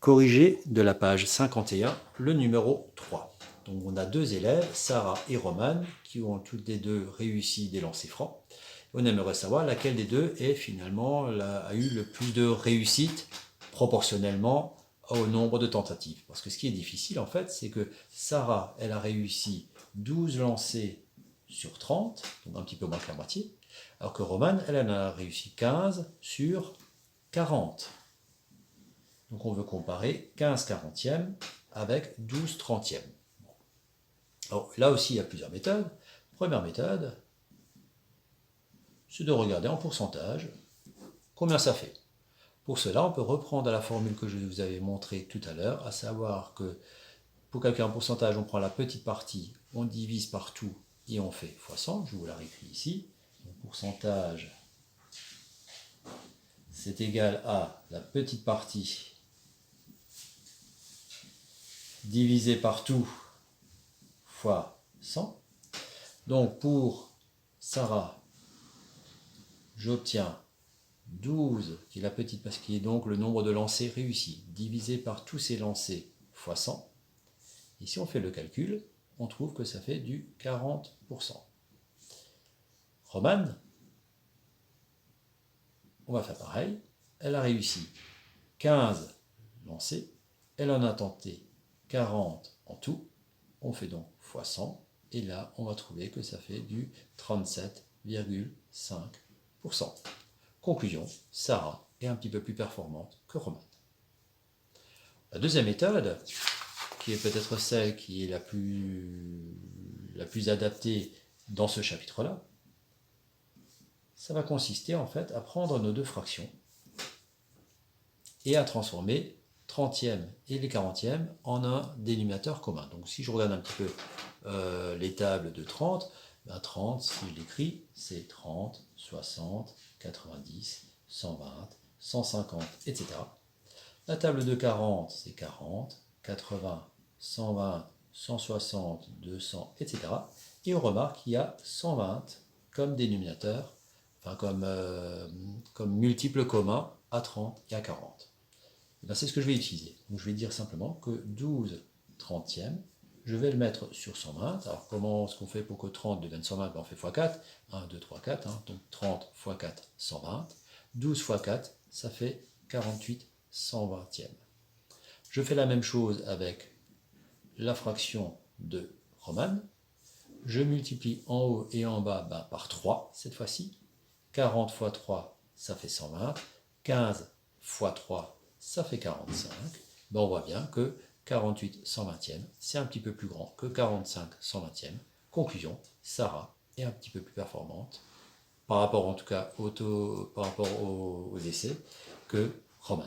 Corrigé de la page 51, le numéro 3. Donc on a deux élèves, Sarah et Roman, qui ont toutes les deux réussi des lancers francs. On aimerait savoir laquelle des deux a eu le plus de réussite proportionnellement au nombre de tentatives. Parce que ce qui est difficile en fait, c'est que Sarah, elle a réussi 12 lancers sur 30, donc un petit peu moins que la moitié, alors que Roman, elle en a réussi 15 sur 40. Donc on veut comparer 15 quarantièmes avec 12 trentièmes. Alors là aussi, il y a plusieurs méthodes. Première méthode, c'est de regarder en pourcentage combien ça fait. Pour cela, on peut reprendre la formule que je vous avais montrée tout à l'heure, à savoir que pour calculer un pourcentage, on prend la petite partie, on divise par tout et on fait fois 100. Je vous la réécris ici. Le pourcentage, c'est égal à la petite partie divisé par tout fois 100. Donc pour Sarah, j'obtiens 12, qui est la petite parce qu'il est donc le nombre de lancers réussis, divisé par tous ces lancers fois 100. Et si on fait le calcul, on trouve que ça fait du 40%. Romane, on va faire pareil. Elle a réussi 15 lancers, elle en a tenté 40 en tout. On fait donc fois 100, et là, on va trouver que ça fait du 37,5%. Conclusion, Sarah est un petit peu plus performante que Roman. La deuxième méthode, qui est peut-être celle qui est la plus adaptée dans ce chapitre-là, ça va consister en fait à prendre nos deux fractions et à transformer trentième et les quarantièmes en un dénominateur commun. Donc si je regarde un petit peu les tables de 30, 30, si je l'écris, c'est 30, 60, 90, 120, 150, etc. La table de 40, c'est 40, 80, 120, 160, 200, etc. Et on remarque qu'il y a 120 comme dénominateur, enfin comme multiple commun à 30 et à 40. C'est ce que je vais utiliser. Donc je vais dire simplement que 12 trentièmes, je vais le mettre sur 120. Alors comment est-ce qu'on fait pour que 30 devienne 120? On fait x4. 1, 2, 3, 4. Donc 30 x 4, 120. 12 x 4, ça fait 48 120e. Je fais la même chose avec la fraction de Roman. Je multiplie en haut et en bas par 3 cette fois-ci. 40 x 3, ça fait 120. 15 x 3, ça fait 45. On voit bien que 48 120e, c'est un petit peu plus grand que 45 120e. Conclusion, Sarah est un petit peu plus performante, par rapport en tout cas par rapport aux essais, que Roman.